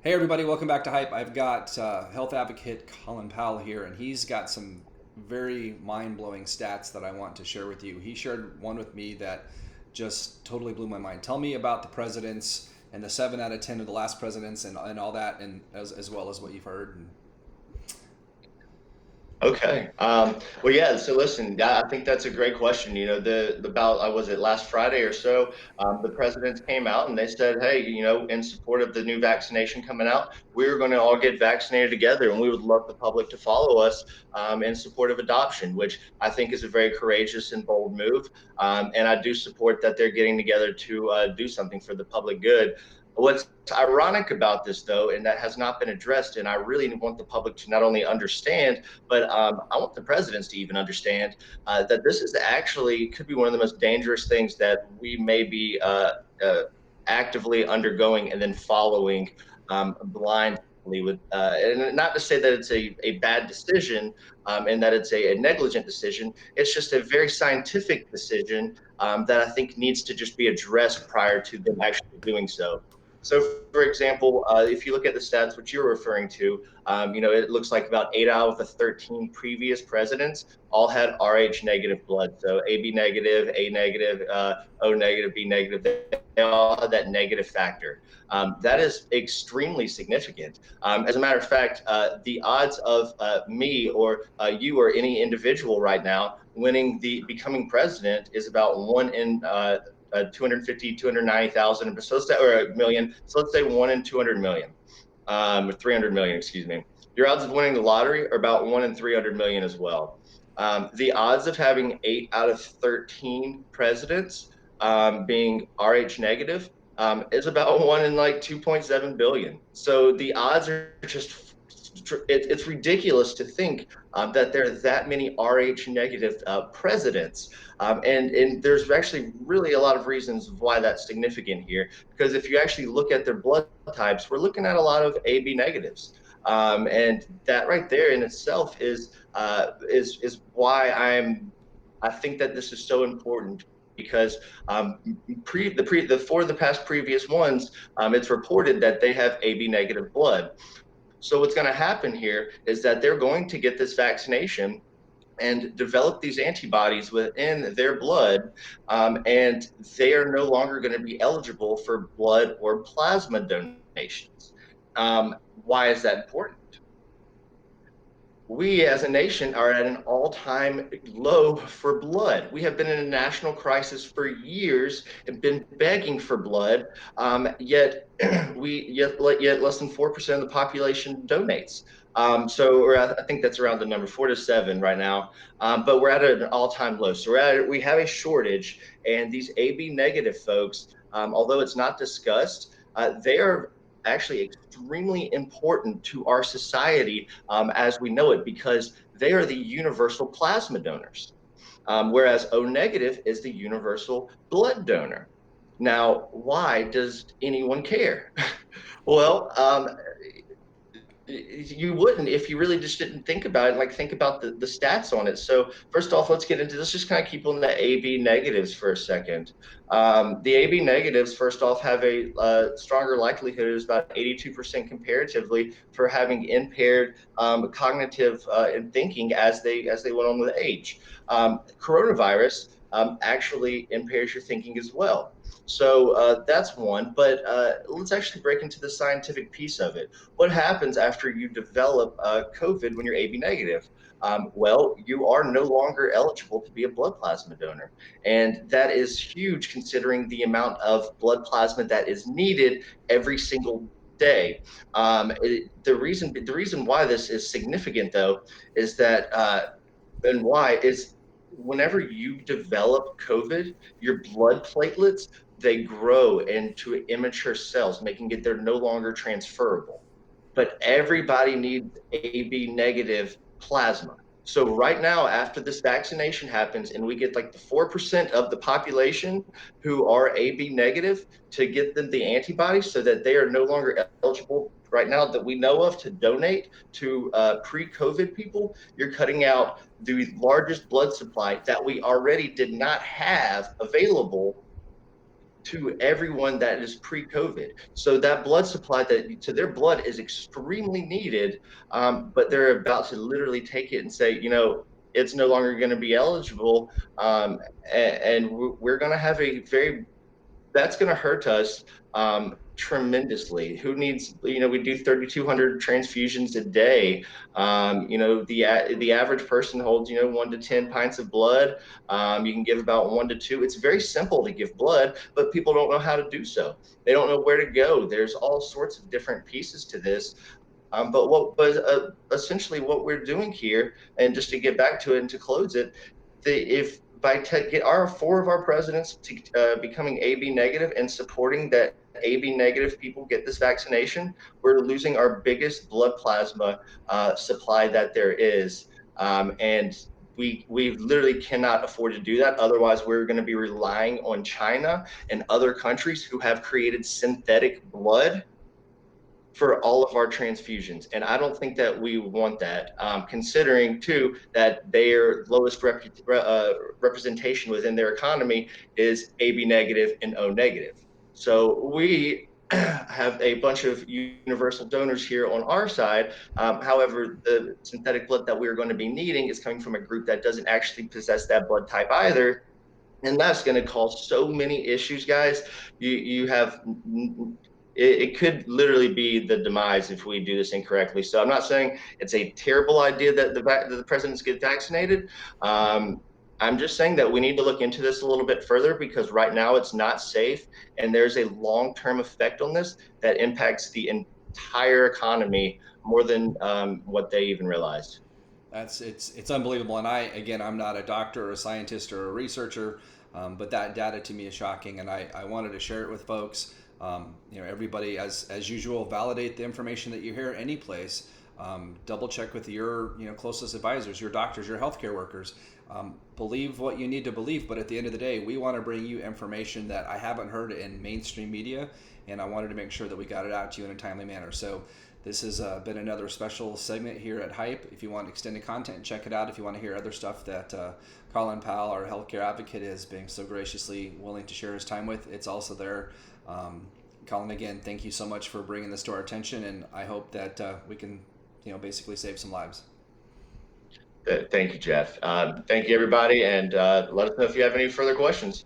Hey everybody, welcome back to Hype. I've got health advocate Colin Powell here, and he's got some very mind-blowing stats that I want to share with you. He shared one with me that just totally blew my mind. Tell me about the presidents and the 7 out of 10 of the last presidents and all that, and as well as what you've heard. And Okay. Well, yeah. So listen, I think that's a great question. The about was it last Friday or so? The presidents came out and they said, "Hey, in support of the new vaccination coming out, we're going to all get vaccinated together, and we would love the public to follow us in support of adoption," which I think is a very courageous and bold move. And I do support that they're getting together to do something for the public good. What's ironic about this, though, and that has not been addressed, and I really want the public to not only understand but I want the presidents to even understand that this is actually could be one of the most dangerous things that we may be actively undergoing and then following blindly with, and not to say that it's a bad decision and that it's a negligent decision. It's just a very scientific decision that I think needs to just be addressed prior to them actually doing so. So, for example, if you look at the stats, which you're referring to, it looks like about 8 out of the 13 previous presidents all had Rh negative blood. So AB negative, A negative, O negative, B negative. They all had that negative factor. That is extremely significant. As a matter of fact, the odds of me or you or any individual right now winning the becoming president is about 1 in 250, 290,000, so let's say, or a million. So let's say 1 in 200 million, or 300 million, excuse me. Your odds of winning the lottery are about 1 in 300 million as well. The odds of having 8 out of 13 presidents being Rh negative is about 1 in 2.7 billion. So the odds are just, it's ridiculous to think that there are that many Rh negative presidents. And there's actually really a lot of reasons why that's significant here. Because if you actually look at their blood types, we're looking at a lot of AB negatives. And that right there in itself is why I think that this is so important because for the past previous ones, it's reported that they have AB negative blood. So what's going to happen here is that they're going to get this vaccination and develop these antibodies within their blood, and they are no longer going to be eligible for blood or plasma donations. Why is that important? We as a nation are at an all-time low for blood. We have been in a national crisis for years and been begging for blood, yet yet less than 4% of the population donates. So I think that's around the number 4 to 7 right now, but we're at an all-time low. So we have a shortage, and these AB negative folks, although it's not discussed, they are actually extremely important to our society as we know it because they are the universal plasma donors, whereas O negative is the universal blood donor. Now, why does anyone care? Well, you wouldn't if you really just didn't think about it, like think about the stats on it. So first off, let's just kind of keep on the AB negatives for a second. The AB negatives, first off, have a stronger likelihood, is about 82% comparatively, for having impaired cognitive and thinking as they went on with age. Coronavirus actually impairs your thinking as well. So that's one, but let's actually break into the scientific piece of it. What happens after you develop COVID when you're AB negative? Well, you are no longer eligible to be a blood plasma donor. And that is huge considering the amount of blood plasma that is needed every single day. The reason why this is significant, though, is that, and why is whenever you develop COVID, your blood platelets, they grow into immature cells, making it they're no longer transferable, but everybody needs AB negative plasma. So right now, after this vaccination happens, and we get like the 4% of the population who are AB negative to get them the antibodies, so that they are no longer eligible right now that we know of to donate to pre-COVID people, you're cutting out the largest blood supply that we already did not have available to everyone that is pre-COVID. So that blood supply that to their blood is extremely needed, but they're about to literally take it and say, it's no longer going to be eligible, and we're going to have a very that's going to hurt us tremendously. Who needs, we do 3,200 transfusions a day. The average person holds, 1 to 10 pints of blood. You can give about 1 to 2. It's very simple to give blood, but people don't know how to do so. They don't know where to go. There's all sorts of different pieces to this. But essentially what we're doing here, and just to get back to it and to close it, if get our 4 of our presidents to becoming AB negative and supporting that AB negative people get this vaccination, we're losing our biggest blood plasma supply that there is, and we literally cannot afford to do that. Otherwise, we're going to be relying on China and other countries who have created synthetic blood for all of our transfusions. And I don't think that we want that, considering, too, that their lowest representation within their economy is AB negative and O negative. So we have a bunch of universal donors here on our side. However, the synthetic blood that we're going to be needing is coming from a group that doesn't actually possess that blood type either. And that's going to cause so many issues, guys. You have it could literally be the demise if we do this incorrectly. So I'm not saying it's a terrible idea that the presidents get vaccinated. I'm just saying that we need to look into this a little bit further, because right now it's not safe, and there's a long-term effect on this that impacts the entire economy more than what they even realized. It's unbelievable. And I'm not a doctor or a scientist or a researcher, but that data to me is shocking, and I wanted to share it with folks. Everybody, as usual, validate the information that you hear any place. Double check with your closest advisors, your doctors, your healthcare workers. Believe what you need to believe, but at the end of the day, we want to bring you information that I haven't heard in mainstream media, and I wanted to make sure that we got it out to you in a timely manner. So this has been another special segment here at Hype. If you want extended content, check it out. If you want to hear other stuff that Colin Powell, our healthcare advocate, is being so graciously willing to share his time with, it's also there. Colin, again, thank you so much for bringing this to our attention, and I hope that we can, basically save some lives. Thank you, Jeff. Thank you, everybody, and let us know if you have any further questions.